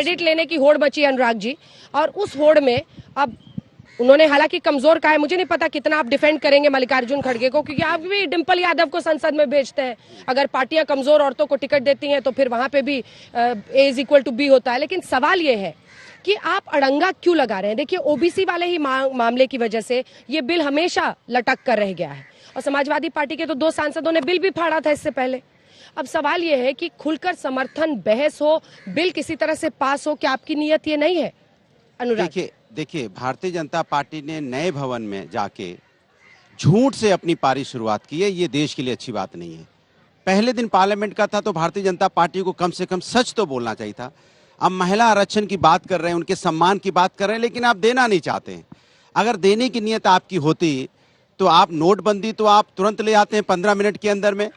Credit लेने की होड़ मची अनुराग जी, और उस होड़ में अब उन्होंने हालांकि कमजोर कहा है, मुझे नहीं पता कितना आप डिफेंड करेंगे मल्लिकार्जुन खड़गे को, क्योंकि आप भी डिंपल यादव को संसद में भेजते हैं। अगर पार्टियां कमजोर औरतों को टिकट देती हैं तो फिर वहां पे भी A=B होता है। लेकिन सवाल ये है कि आप अड़ंगा क्यों लगा रहे हैं? देखिए, ओबीसी वाले ही मामले की वजह से ये बिल हमेशा लटक कर रह गया है, और समाजवादी पार्टी के तो 2 सांसदों ने बिल भी फाड़ा था इससे पहले। अब सवाल ये है कि खुलकर समर्थन, बहस हो, बिल किसी तरह से पास हो, क्या आपकी नीयत ये नहीं है अनुराग? देखिए भारतीय जनता पार्टी ने नए भवन में जाके झूठ से अपनी पारी शुरुआत की है, ये देश के लिए अच्छी बात नहीं है। पहले दिन पार्लियामेंट का था तो भारतीय जनता पार्टी को कम से कम सच तो बोलना चाहिए था। अब महिला आरक्षण की बात कर रहे हैं, उनके सम्मान की बात कर रहे हैं, लेकिन आप देना नहीं चाहते हैं। अगर देने की नीयत आपकी होती तो आप नोटबंदी तो आप तुरंत ले आते हैं 15 मिनट के अंदर में।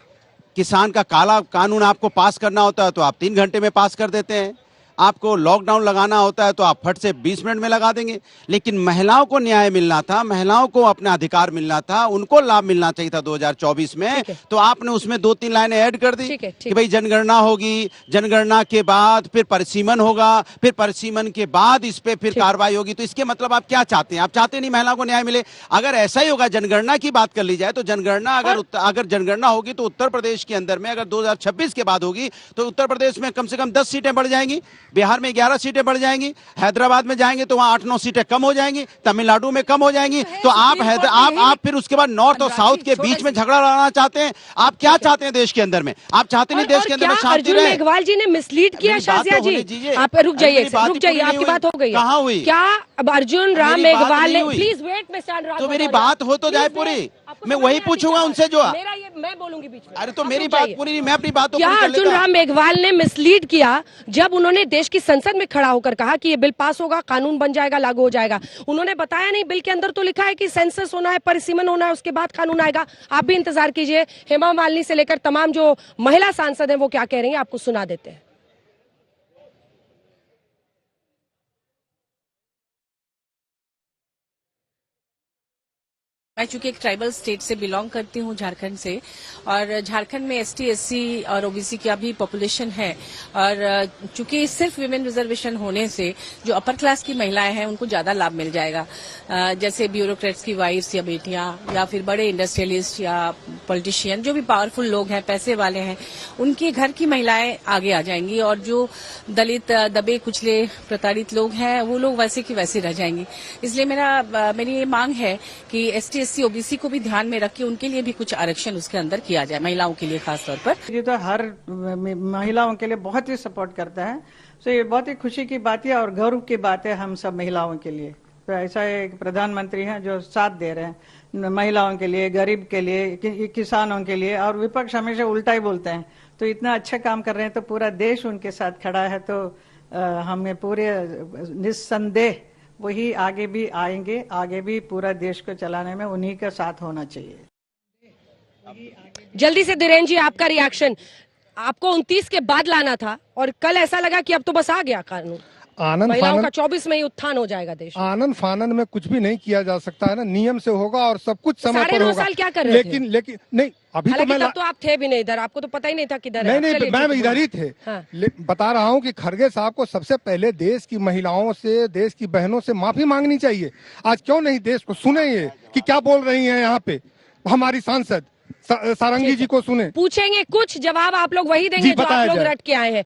किसान का काला कानून आपको पास करना होता है तो आप 3 घंटे में पास कर देते हैं। आपको लॉकडाउन लगाना होता है तो आप फट से 20 मिनट में लगा देंगे। लेकिन महिलाओं को न्याय मिलना था, महिलाओं को अपना अधिकार मिलना था, उनको लाभ मिलना चाहिए था 2024 में, तो आपने उसमें 2-3 लाइनें ऐड कर दी कि भाई जनगणना होगी, जनगणना के बाद फिर परिसीमन होगा, फिर परिसीमन के बाद इस पे फिर कार्रवाई होगी। तो इसके मतलब आप क्या चाहते हैं? आप चाहते नहीं महिलाओं को न्याय मिले? अगर ऐसा ही होगा, जनगणना की बात कर ली जाए तो जनगणना अगर जनगणना होगी तो उत्तर प्रदेश के अंदर में अगर 2026 के बाद होगी तो उत्तर प्रदेश में कम से कम 10 सीटें बढ़ जाएंगी, बिहार में 11 सीटें बढ़ जाएंगी, हैदराबाद में जाएंगे तो वहां 8-9 सीटें कम हो जाएंगी, तमिलनाडु में कम हो जाएंगी। तो आप फिर उसके बाद नॉर्थ और साउथ के बीच में झगड़ा लड़ाना चाहते हैं? आप क्या चाहते हैं देश के अंदर में? आप चाहते नहीं देश के अंदर में शांति रहे? मेघवाल जी ने मिसलीड किया शाजिया जी। आप रुक जाइए, आपकी बात हो गई। कहाँ हुई? क्या अब अर्जुन राम मेघवाल ने, प्लीज वेट मिस्टर अनुराग, तो मेरी बात हो तो जाए पूरी, मैं वही पूछूंगा उनसे जो मैं बोलूंगी बीच में। अरे तो मेरी बात पूरी नहीं, मैं अपनी बात क्या अर्जुन राम मेघवाल ने मिसलीड किया जब उन्होंने देश की संसद में खड़ा होकर कहा कि ये बिल पास होगा, कानून बन जाएगा, लागू हो जाएगा? उन्होंने बताया नहीं बिल के अंदर तो लिखा है कि सेंसस होना है, परिसीमन होना है, उसके बाद कानून आएगा। आप भी इंतजार कीजिए, हेमा मालिनी से लेकर तमाम जो महिला सांसद हैं वो क्या कह रही हैं आपको सुना देते हैं। मैं चूंकि एक ट्राइबल स्टेट से बिलोंग करती हूँ, झारखंड से, और झारखंड में ST SC और OBC की अभी पॉपुलेशन है, और चूंकि सिर्फ विमेन रिजर्वेशन होने से जो अपर क्लास की महिलाएं हैं उनको ज्यादा लाभ मिल जाएगा। जैसे ब्यूरोक्रेट्स की वाइफ्स या बेटियां, या फिर बड़े इंडस्ट्रियलिस्ट या पॉलिटिशियन, जो भी पावरफुल लोग हैं, पैसे वाले हैं, उनके घर की महिलाएं आगे आ जाएंगी, और जो दलित, दबे कुचले, प्रताड़ित लोग हैं वो लोग वैसे की वैसे रह जाएंगी। इसलिए मेरी ये मांग है कि ST SC OBC को भी ध्यान में रख के उनके लिए भी कुछ आरक्षण उसके अंदर किया जाए, महिलाओं के लिए खासतौर पर। ये तो हर महिलाओं के लिए बहुत ही सपोर्ट करता है, तो ये बहुत ही खुशी की बात है और गर्व की बात है हम सब महिलाओं के लिए। तो ऐसा एक प्रधानमंत्री हैं जो साथ दे रहे हैं महिलाओं के लिए, गरीब के लिए, किसानों के लिए, और विपक्ष हमेशा उल्टा ही बोलते हैं। तो इतना अच्छा काम कर रहे हैं तो पूरा देश उनके साथ खड़ा है, तो हमें पूरे निस्संदेह वही आगे भी आएंगे, आगे भी पूरा देश को चलाने में उन्हीं का साथ होना चाहिए। जल्दी से धीरेन जी, आपका रिएक्शन। आपको 29 के बाद लाना था और कल ऐसा लगा कि अब तो बस आ गया कानून, महिलाओं का 24 में ही उत्थान हो जाएगा देश। आनंद फानन में कुछ भी नहीं किया जा सकता है ना, नियम से होगा और सब कुछ समय पर होगा। 9.5 साल क्या कर रहे थे? लेकिन नहीं, अभी तो मैं तो आप थे भी नहीं इधर, आपको तो पता ही नहीं था किधर। नहीं, मैं इधर ही थे। हाँ। बता रहा हूँ कि खड़गे साहब को सबसे पहले देश की महिलाओं से, देश की बहनों से माफी मांगनी चाहिए। आज क्यों नहीं देश को सुने ये कि क्या बोल रही है यहाँ पे हमारी सांसद सारंगी जी को सुने। पूछेंगे कुछ, जवाब आप लोग वही देंगे जो आप लोग रट के आए हैं।